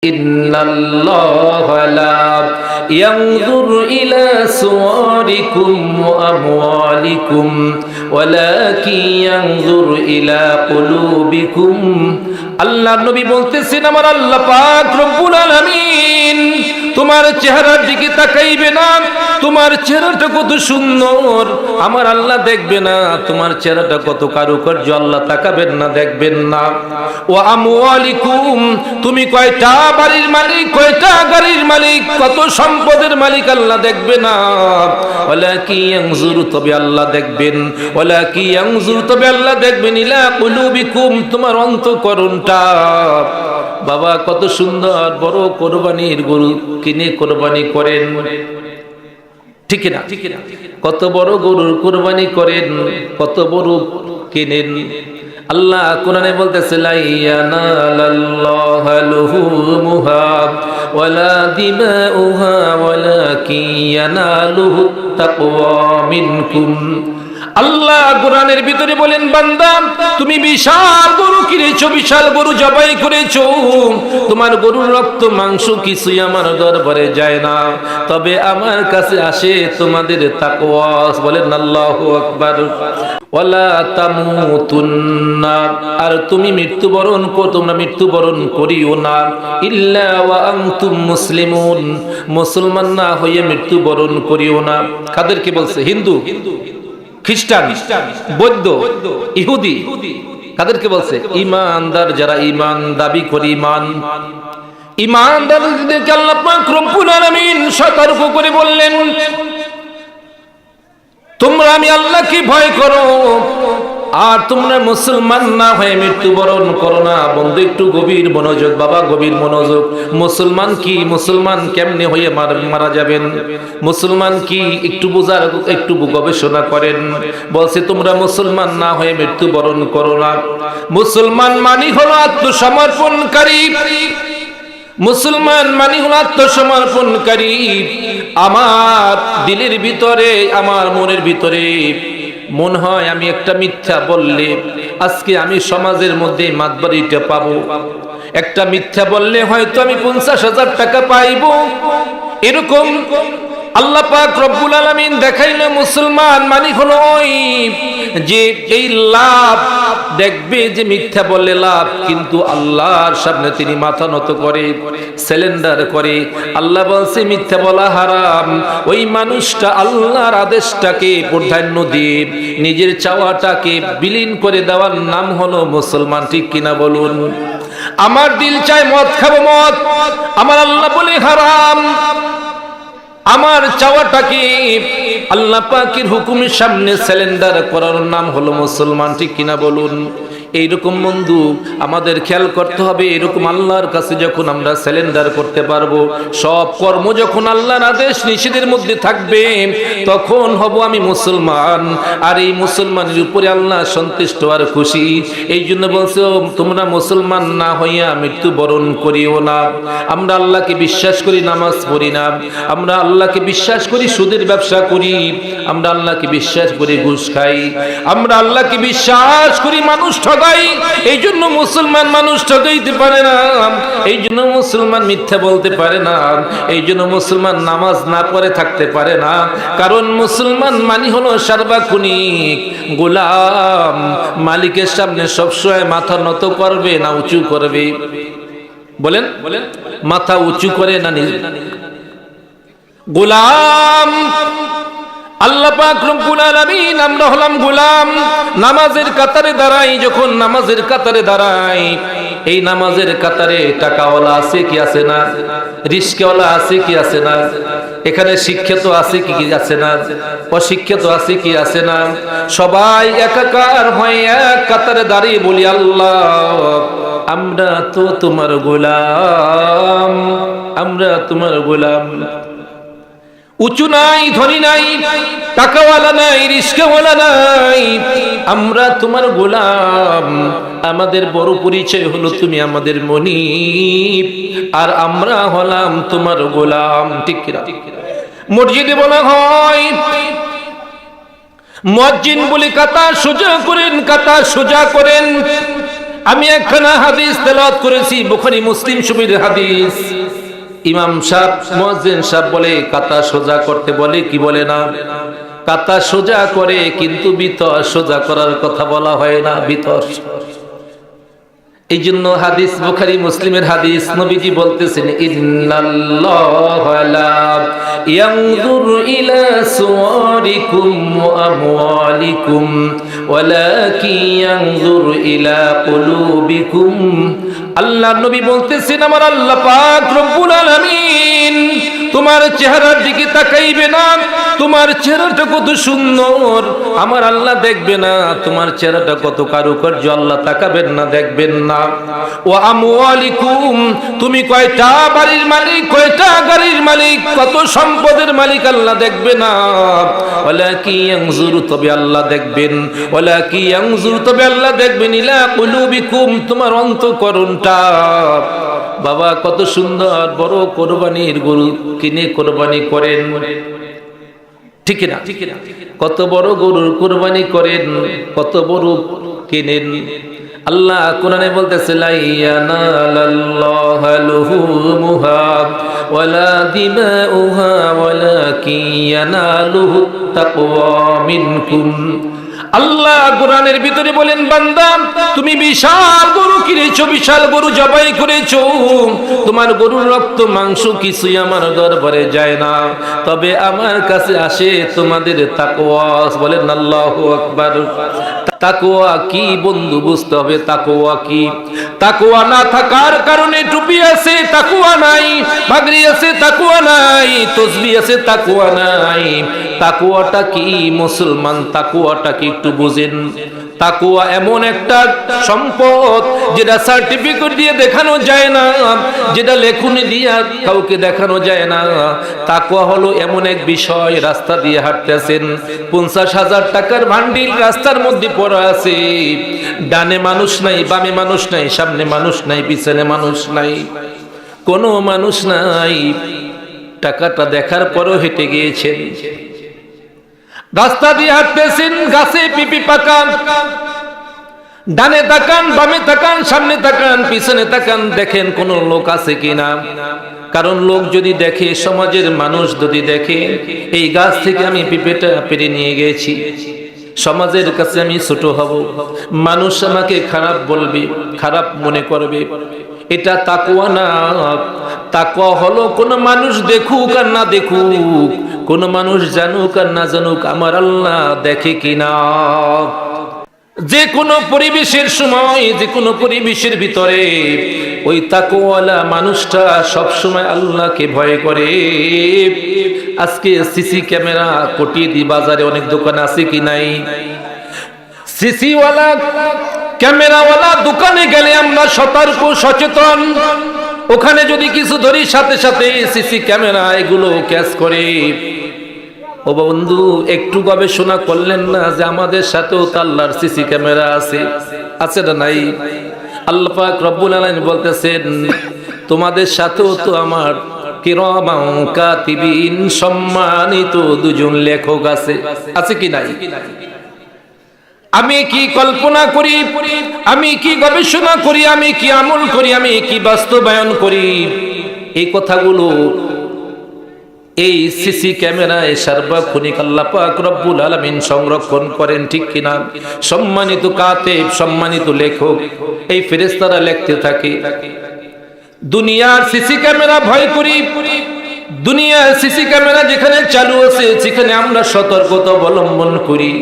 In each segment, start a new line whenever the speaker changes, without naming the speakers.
ইন্নাল্লাহা লা ইয়ানজুরু ইলা সুওয়ারিকুম ওয়া আমওয়ালিকুম ওয়ালাকিন ইয়ানজুরু ইলা কুলুবিকুম। আল্লাহ নবী বলতেছেন, আমার আল্লাহ পাক রব্বুল আলামিন তোমার চেহারার দিকে তাকাইবে না, তোমার চেহারাটা কত সুন্দর আমার আল্লাহ দেখবে না, তোমার চেহারাটা কত কারুকার্য আল্লাহ তাকাবেন না, দেখবেন না। ওয়া আমওয়ালিকুম, তুমি কয়টা বাড়ির মালিক, কয়টা গাড়ির মালিক, কত সম্পদের মালিক আল্লাহ দেখবে না। ওয়ালাকিন ইয়ানজুরু, তবে আল্লাহ দেখবেন, ওয়ালাকিন ইয়ানজুরু, তবে আল্লাহ দেখবেন ইলা কুলুবিকুম, তোমার অন্তঃকরণটা। বাবা কত সুন্দর বড় কোরবানির গরু কিনে কোরবানি করেন, ঠিক না? কত বড় গরুর কোরবানি করেন, কত বড় কিনেন। আল্লাহ কোরআনে বলতেছে, লা ইয়ানালাল্লাহু লুহুমুহা ওয়ালা দিমাউহা ওয়ালাকিন ইয়ানালুহু তাকওয়া মিনকুম। আল্লাহ কোরআনের ভিতরে বলেন, বান্দা তুমি বিশাল গরু কিনেছো, বিশাল গরু জবাই করেছো, তোমার গরুর রক্ত মাংস কিছুই আমার দরবারে যায় না, তবে আমার কাছে আসে তোমাদের তাকওয়া। বলেন আল্লাহু আকবার। ওয়ালা তামুতুন্না, আর তুমি মৃত্যুবরণ করো, তোমরা মৃত্যুবরণ করিও না, ইল্লা ওয়া আনতুম মুসলিমুন, মুসলমান না হয়ে মৃত্যুবরণ করিও না। কাদেরকে বলছে? হিন্দু, খ্রিস্টান, বৌদ্ধ, ইহুদি। কাদেরকে বলছে? ঈমানদার, যারা ঈমান দাবি করে, ঈমানদারদেরকে আল্লাহ পাক রব্বুল আলামিন সতর্ক করে বললেন, তোমরা আমি আল্লাহকে ভয় করো, আর তোমরা মুসলমান না হয়ে মৃত্যুবরণ করো না। বন্ধু একটু গভীর মনোযোগ, বাবা গভীর মনোযোগ। মুসলমান কি, মুসলমান কেমনে হয়ে মারা যাবেন, মুসলমান কি একটু বোঝার, একটু গবেষণা করেন। বলছে তোমরা মুসলমান না হয়ে মৃত্যুবরণ করো না। মুসলমান মানি হলো আত্মসমর্পণকারী, মুসলমান মানে হলো আত্মসমর্পণকারী। আমার দিলের ভিতরে, আমার মনের ভিতরে মন হয় আমি একটা মিথ্যা বললে আজকে আমি সমাজের মধ্যে মাতবাড়িটা পাবো, একটা মিথ্যা বললে হয়তো আমি 50,000 টাকা পাইবো, এরকম আল্লাহ পাক রব্বুল আলামিন দেখাইলে মুসলমান মানে হলো ওই যে এই লাভ দেখবে, যে মিথ্যা বললে লাভ, কিন্তু আল্লাহর সামনে তিনি মাথা নত করে, সারেন্ডার করে। আল্লাহ বলছে মিথ্যা বলা হারাম। ওই মানুষটা আল্লাহর আদেশটাকে প্রাধান্য দিয়ে নিজের চাওয়াটাকে বিলীন করে দেওয়ার নাম হলো মুসলমান, ঠিক কিনা বলুন? আমার দিল চায় মদ খাবো, মদ আমার আল্লাহ বলে হারাম। আমার চাওয়াটাকে আল্লাহ পাকের হুকুমের সামনে সারেন্ডার করার নাম হলো মুসলমান, ঠিক কিনা বলুন? এইরকম বন্ধু আমাদের খেয়াল করতে হবে। এরকম আল্লাহর কাছে যখন আমরা সারেন্ডার করতে পারবো, সব কর্ম যখন আল্লাহর আদেশ নিষেধের মধ্যে থাকবে, তখন হব আমি মুসলমান। আর এই মুসলমানের উপরে আল্লাহ সন্তুষ্ট আর খুশি। এই জন্য বলছে তোমরা মুসলমান না হইয়া মৃত্যুবরণ করিও না। আমরা আল্লাহকে বিশ্বাস করি, নামাজ পড়ি না। আমরা আল্লাহকে বিশ্বাস করি, সুদের ব্যবসা করি। আমরা আল্লাহকে বিশ্বাস করি, ঘুষ খাই। আমরা আল্লাহকে বিশ্বাস করি, মানুষ ঠগাই। এই জন্য মুসলমান মানুষ ঠগাইতে পারে না, এই জন্য মুসলমান মিথ্যা বলতে পারে না, এই জন্য মুসলমান নামাজ না পড়ে থাকতে পারে না। কারণ মুসলমান মানি হলো সার্বক্ষণিক গোলাম। মালিকের সামনে সবসময় মাথা নত করবে না উঁচু করবে? বলেন, মাথা উঁচু করে না গোলাম। আল্লাহ পাক রব্বুল আলামিন, আমরা হলাম গোলাম। নামাজের কাতারে দাঁড়াই, যখন নামাজের কাতারে দাঁড়াই, এই নামাজের কাতারে টাকাওয়ালা আছে কি আছে না, রিস্কাওয়ালা আছে কি আছে না, এখানে শিক্ষিত আছে কি আছে না, অশিক্ষিত আছে কি আছে না, সবাই একাকার হয়ে এক কাতারে দাঁড়িয়ে বলি, আল্লাহ আমরা তো তোমার গোলাম, আমরা তোমার গোলাম। উঁচু নাই, ধনী নাই, টাকাওয়ালা নাই, রিস্কাওয়ালা নাই, আমরা তোমার গোলাম। আমাদের বড় পরিচয় হলো তুমি আমাদের মনিব, আর আমরা হলাম তোমার গোলাম, ঠিক কিনা? মসজিদে বলা হয় মুয়াজ্জিন বলে কাতার সোজা করেন, কাতার সোজা করেন। আমি একখানা হাদিস তেলাওয়াত করেছি, বুখারী মুসলিম শরীফের হাদিস। ইমাম সাহেব মুয়াজ্জিন সাহেব বলে কাতা সোজা করতে বলে, কি বলে না? কাতা সোজা করে, কিন্তু ভিতর সোজা করার কথা বলা হয় না, ভিতর। এই জন্য হাদিস বুখারী মুসলিমের হাদিস, নবীজি বলতেছেন ইন্নাল্লাহা লা ইয়ানজুরু ইলা সুওয়ারিকুম ওয়া আমওয়ালিকুম ওয়ালাকিন ইয়ানজুরু ইলা কুলুবিকুম। আল্লাহ নবী বলতেছেন আমার আল্লাহ পাক রব্বুল আলামিন তোমার চেহারার দিকে তাকাইবে না, তোমার চেহারাটা কত সুন্দর আমার আল্লাহ দেখবে না, তোমার চেহারাটা কত কারুকার্য আল্লাহ তাকাবেন না, দেখবেন না। ও আমওয়ালিকুম, তুমি কয়টা বাড়ির মালিক, কয়টা গাড়ির মালিক, কত সম্পদের মালিক আল্লাহ দেখবে না। ওয়ালাকিন ইয়ানজুরু, তবে আল্লাহ দেখবেন, ওয়ালাকিন ইয়ানজুরু, তবে আল্লাহ দেখবেন ইলা কুলুবিকুম, তোমার অন্তঃকরণটা। বাবা কত সুন্দর বড় কোরবানির গরু কিনে কোরবানি করেন, ঠিক না? কত বড় গরুর কোরবানি করেন, কত বড় কিনেন। আল্লাহ কোরআনে বলতেছে লা ইয়ানালাল্লাহু লুহুমুহা ওয়ালা দিমাউহা ওয়ালাকিন ইয়ানালুহু তাকওয়া মিনকুম। আল্লাহ কোরআনের ভিতরে বলেন বান্দা তুমি বিশাল গরু কিনেছো, বিশাল গরু জবাই করেছো, তোমার গরুর রক্ত মাংস কিছুই আমার দরবারে যায় না, তবে আমার কাছে আসে তোমাদের তাকওয়া। বলেন আল্লাহু আকবার। তাকওয়া কি বন্ধু বুঝতে হবে, তাকওয়া কি? তাকওয়া না থাকার কারণে টুপি আছে তাকওয়া নাই, পাগড়ি আছে তাকওয়া নাই, তসবিহ আছে তাকওয়া নাই। তাকওয়াটা কি মুসলমান, তাকওয়াটা কি একটু বুঝেন। তাকওয়া এমন একটা সম্পদ যেটা সার্টিফিকেট দিয়ে দেখানো যায় না, যেটা লেখনি দিয়ে কাউকে দেখানো যায় না। তাকওয়া হলো এমন এক বিষয়, রাস্তা দিয়ে হাঁটতেছেন, 50,000 টাকার ভান্ডিল রাস্তার মধ্যে পড়া আছে, ডানে মানুষ নাই, বামে মানুষ নাই, সামনে মানুষ নাই, পিছনে মানুষ নাই, কোনো মানুষ নাই, টাকাটা দেখার পরও হেঁটে গিয়েছেন। রাস্তা দিয়ে হাঁটতেছেন, গাছে পিপি পাকা, ডানে তাকান, বামে তাকান, সামনে তাকান, পিছনে তাকান, দেখেন কোন লোক আছে কিনা। কারণ লোক যদি দেখে, সমাজের মানুষ যদি দেখে এই গাছ থেকে আমি পিঁপেটা পেরে নিয়ে গেছি, সমাজের কাছে আমি ছোট হব, মানুষ আমাকে খারাপ বলবে, খারাপ মনে করবে। এটা তাকওয়া না। তাকওয়া হলো কোন মানুষ দেখুক আর না দেখুক, কোন মানুষ জানুক আর না জানুক, আমার আল্লাহ দেখে কিনা। যে কোনো পরিবেশের সময়, যে কোনো পরিবেশের ভিতরে ওই তাকওয়ালা মানুষটা সব সময় আল্লাহকে ভয় করে। আজকে সিসি ক্যামেরা কোটিয়াদি বাজারে অনেক দোকান আছে কি নাই? সিসি ওয়ালা ক্যামেরাওয়ালা দোকানে গেলে আমরা সতর্ক সচেতন, ওখানে যদি কিছু ধরি সাথে সাথে সিসি ক্যামেরা এগুলো ক্যাচ করে। ও বন্ধু একটু গবেষণা করলেন না যে আমাদের সাথেও তো আল্লাহর সিসি ক্যামেরা আছে, আছে না নাই? আল্লাহ পাক রব্বুল আলামিন বলতেছেন তোমাদের সাথেও তো আমার কিরামান কাতিবিন সম্মানিত দুজন লেখক আছে, আছে কি নাই? আমি কি কল্পনা করি, আমি কি গবেষণা করি, আমি কি আমল করি, আমি কি বাস্তবায়ন করি, এই কথাগুলো এই সিসি ক্যামেরায় সার্বক্ষণিক আল্লাহ পাক রব্বুল আলামিন সংরক্ষণ করেন, ঠিক কিনা? সম্মানিত কাতিব, সম্মানিত লেখক, এই ফেরেশতারা লিখতে থাকে। দুনিয়ার সিসি ক্যামেরা ভয় করি, দুনিয়ার সিসি ক্যামেরা যেখানে চালু আছে সেখানে আমরা সতর্কতা অবলম্বন করি,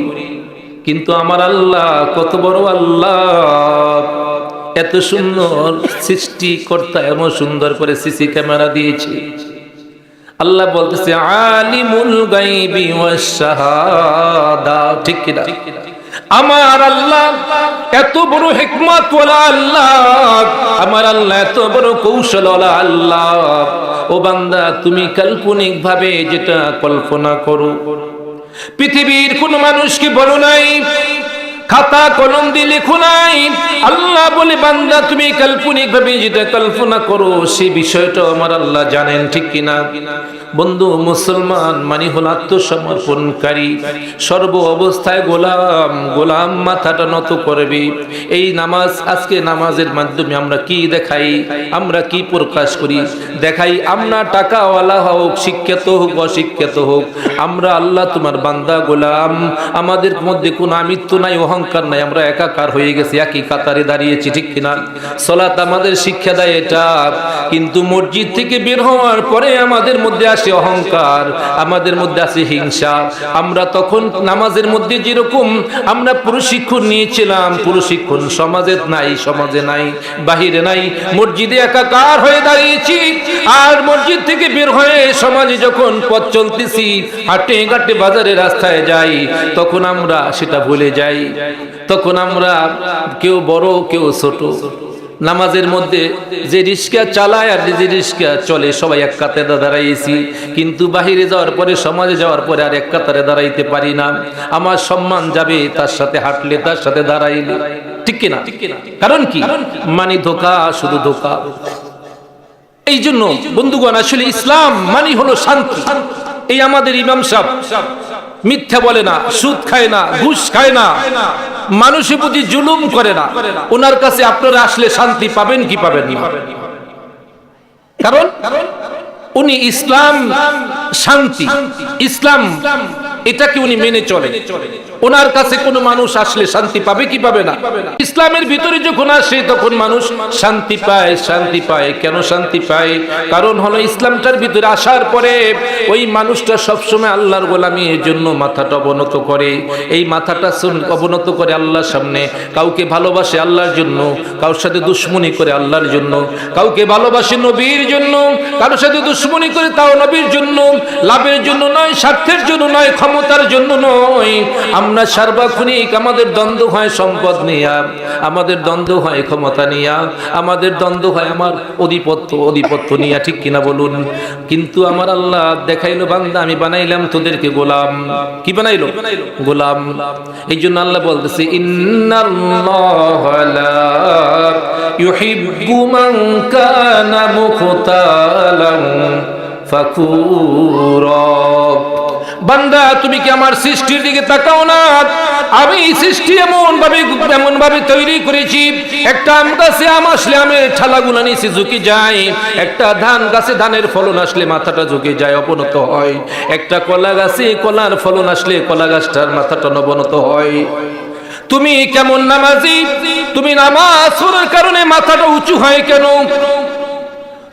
কিন্তু আমার আল্লাহ কত বড় আল্লাহ, এত সুন্দর সৃষ্টিকর্তা এমন সুন্দর করে সিসি ক্যামেরা দিয়েছে। আল্লাহ বলতেছে আলিমুল গায়বি ওয়াস শাহাদা, ঠিক কি না? আমার আল্লাহ এত বড় হিকমত ওয়ালা আল্লাহ, আমার আল্লাহ এত বড় কৌশল ওয়ালা আল্লাহ। ও বান্দা তুমি কাল্পনিক ভাবে যেটা কল্পনা করো, পৃথিবীর কোন মানুষকে বলো নাই খাতা কলম দিয়ে লেখো নাই। আল্লাহ বলে বান্দা তুমি কাল্পনিক ভাবে যেটা কল্পনা করো সেই বিষয়টা আমার আল্লাহ জানেন, ঠিক কিনা? বন্ধু, মুসলমান মানে হল আত্মসমর্পণকারী, সর্ব অবস্থায় গোলাম। গোলাম মাথাটা নত করবে। এই নামাজ, আজকে নামাজের মাধ্যমে আমরা কি দেখাই, আমরা কি প্রকাশ করি? দেখাই আমরা টাকাওয়ালা হোক, শিক্ষিত হোক, অশিক্ষিত হোক, আমরা আল্লাহ তোমার বান্দা গোলাম। আমাদের মধ্যে কোনো আমিত্ব নাই, অহংকার নাই, আমরা একাকার হয়ে গেছি, একই কাতারে দাঁড়িয়েছি, ঠিক কিনা? সালাত আমাদের শিক্ষা দেয় এটা, কিন্তু মসজিদ থেকে বের হওয়ার পরে আমাদের মধ্যে আসে অহংকার, আমাদের মধ্যে আসে হিংসা। আমরা তখন নামাজের মধ্যে যেরকম আমরা প্রশিক্ষণ নিয়েছিলাম, প্রশিক্ষণ সমাজে নাই, সমাজে নাই, বাহিরে নাই, মসজিদে একাকার হয়ে দাঁড়িয়েছি। আর মসজিদ থেকে বের হয়ে সমাজে যখন পথ চলতেছি, হাটে ঘাটে বাজারে রাস্তায় যাই, তখন আমরা সেটা ভুলে যাই। তখন আমরা কেউ বড় কেউ ছোট। নামাজের মধ্যে যে রিস্কা চালায় আর যে রিস্কা চলে সবাই এক কাতারে দাঁড়াইছি, কিন্তু বাহিরে যাওয়ার পরে, সমাজে যাওয়ার পরে আর এক কাতারে দাঁড়াইতে পারি না। আমার সম্মান যাবে তার সাথে হাঁটলে, তার সাথে দাঁড়াইলে, ঠিক কিনা? কারণ কি? মানে ধোঁকা, শুধু ধোঁকা। এই জন্য বন্ধুগণ, আসলে ইসলাম মানে হলো শান্তি। এই আমাদের ইমাম সাহেব মিথ্যা বলে না, সুদ খায় না, ঘুষ খায় না, মানুষের প্রতি জুলুম করে না। ওনার কাছে আপনারা আসলে শান্তি পাবেন কি পাবেন না? কারণ উনি ইসলাম শান্তি, ইসলাম এটাকে উনি মেনে চলে। ওনার কাছে কোনো মানুষ আসলে শান্তি পাবে কি পাবে না? ইসলামের ভিতরে যখন আসে তখন মানুষ শান্তি পায়। শান্তি পায় কেন? শান্তি পায় কারণ হলো ইসলামটার ভিতরে আসার পরে ওই মানুষটা সবসময় আল্লাহর গোলামির জন্য মাথাটা অবনত করে। এই মাথাটা অবনত করে আল্লাহর সামনে। কাউকে ভালোবাসে আল্লাহর জন্য, কারোর সাথে দুশ্মনী করে আল্লাহর জন্য, কাউকে ভালোবাসে নবীর জন্য, কারোর সাথে দুশ্মনী করে তাও নবীর জন্য, লাভের জন্য নয়, স্বার্থের জন্য নয়, ক্ষমতার জন্য নয়। আমরা সার্বক্ষণিক আমাদের দ্বন্দ্ব হয় সম্পদ নিয়া, আমাদের দ্বন্দ্ব হয় ক্ষমতা নিয়া, আমাদের দ্বন্দ্ব হয় আমার অধিপত্য নিয়া, ঠিক কিনা বলুন? কিন্তু আমার আল্লাহ দেখাইলো, বান্দা আমি বানাইলাম তোদেরকে গোলাম। কি বানাইলো? গোলাম। এই জন্য আল্লাহ বলতেছে, ইন্নাল্লাহা লা ইউহিব্বু মান কানা মুখতালান ফাকুরা। বান্দা তুমি কি আমার সৃষ্টির দিকে তাকাও না? আমি সৃষ্টি এমন ভাবে তৈরি করেছি, একটা আম গাছে আম আসলে আমের ছালাগুলো নিচে ঝুঁকে যায়, একটা ধান গাছে ধানের ফলন আসলে মাথাটা ঝুঁকে যায়, অবনত হয়, একটা কলা গাছে কলার ফলন আসলে কলা গাছটার মাথাটা অবনত হয়। তুমি কেমন নামাজি, তুমি নামাজ পড়ার কারণে মাথাটা উঁচু হয় কেন?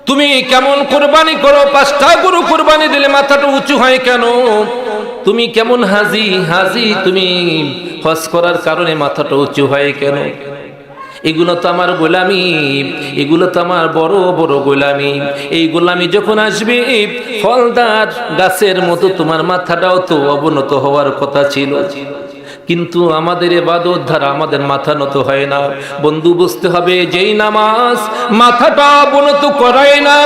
তুমি কেমন কুরবানি করো, 5টা গরু কুরবানি দিলে মাথাটা উঁচু হয় কেন? তুমি কেমন হাজি, তুমি হজ করার কারণে মাথাটা উঁচু হয় কেন? এগুলো তো আমার গোলামি, এগুলো তো আমার বড় বড় গোলামি। এই গোলামি যখন আসবে ফলদার গাছের মতো তোমার মাথাটাও তো অবনত হওয়ার কথা ছিল, কিন্তু আমাদের ইবাদত দ্বারা আমাদের মাথা নত হয় না। বন্ধু, বুঝতে হবে, যেই নামাজ মাথাটা অবনত করায় না,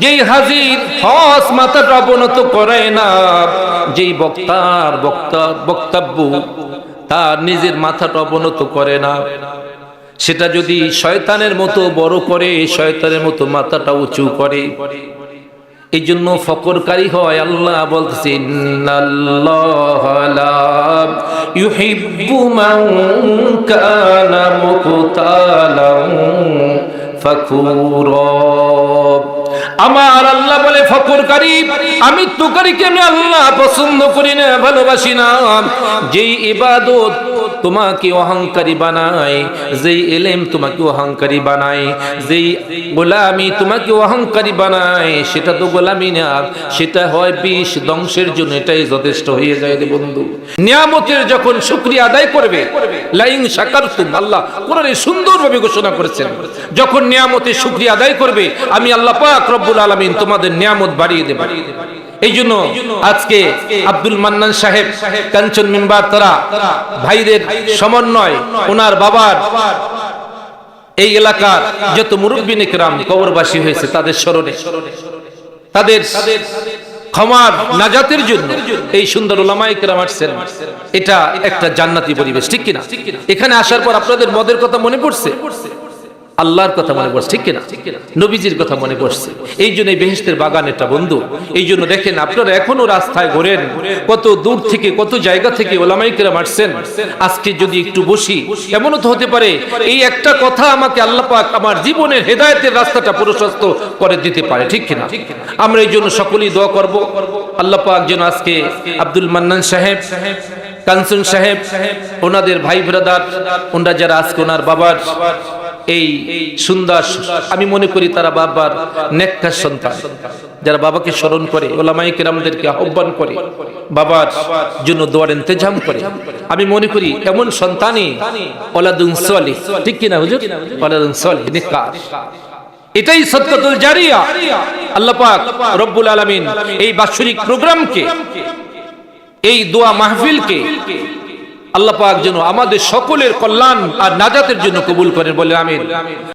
যেই হাজির হজ মাথাটা অবনত করায় না, যেই বক্তার বক্তব্য তার নিজের মাথাটা অবনত করে না, সেটা যদি শয়তানের মতো বড় করে, শয়তানের মতো মাথাটা উঁচু করে, এই জন্য ফকরকারী হয়। আল্লাহ বলতেছেন, ইন্নাল্লাহা লা ইউহিব্বু মান কানা মুখতালান ফাকুরা। আমার আল্লাহ বলে ফকরকারী, আমিত্বকারীকে আমি আল্লাহ পছন্দ করি না, ভালোবাসি না। যেই ইবাদত তোমাকে অহংকারী বানায়, যেই ইলম তোমাকে অহংকারী বানায়, যেই গোলামি তোমাকে অহংকারী বানায়, সেটা তো গোলামি না, সেটা হয় বিষ, ধ্বংসের জন্য এটাই যথেষ্ট হয়ে যায় রে বন্ধু। নিয়ামতের যখন শুকরিয়া আদায় করবে, লাইন শাকারতুম, আল্লাহ কোরআনে সুন্দরভাবে ঘোষণা করেছেন, যখন নিয়ামতের শুকরিয়া আদায় করবে আমি আল্লাহ পাক রব্বুল আলামিন তোমাদের নিয়ামত বাড়িয়ে দেব। এই জন্য আজকে আব্দুল মান্নান সাহেব কাঞ্চন মিম্বার তারা ভাইদের সমন্বয়, ওনার বাবার এই এলাকার যত মুরব্বিন ইকরাম কবরবাসী হয়েছে তাদের স্মরণে, তাদের ক্ষমার নাজাতের জন্য এই সুন্দর ওলামায়ে কেরাম আসছেন, এটা একটা জান্নাতি পরিবেশ, ঠিক কিনা? এখানে আসার পর আপনাদের মদের কথা মনে পড়ছে, আল্লাহর কথা মনে পড়ছে, ঠিক কিনা? নবীজির কথা মনে পড়ছে। এই জন্য এই বেহেশতের বাগান এটা বন্ধু। এই জন্য দেখেন আপনারা এখনো রাস্তায় ঘোরেন, কত দূর থেকে কত জায়গা থেকে ওলামায়ে কেরাম আসছেন। আজকে যদি একটু বসি, এমনও তো হতে পারে এই একটা কথা আমাকে আল্লাহ পাক আমার জীবনের হেদায়েতের রাস্তাটা প্রশস্ত করে দিতে পারে, ঠিক কিনা? আমরা এই জন্য সকলেই দোয়া করব, আল্লাহ পাক যেন আজকে আব্দুল মান্নান সাহেব, কাঞ্চন সাহেব, ওনাদের ভাই ব্রাদার, ওনারা যারা আজকে ওনার বাবার এই সুন্দর, আমি মনে করি তারা বাবার নেককার সন্তান, যারা বাবাকে স্মরণ করে, ওলামায়ে কেরামদেরকে আহ্বান করে, বাবার জন্য দোয়ার ইন্তজাম করে। আমি মনে করি এমন সন্তানই ওলাদুন সালিহ, ঠিক কিনা হুজুর? ওলাদুন সালিহ, নেককার, এটাই সদকাতুল জারিয়া। আল্লাহ পাক রব্বুল আলামিন এই বাৎসরিক প্রোগ্রামকে, এই দোয়া মাহফিলকে আল্লাহ পাক যেন আমাদের সকলের কল্যাণ আর নাজাতের জন্য কবুল করেন, বলে আমিন।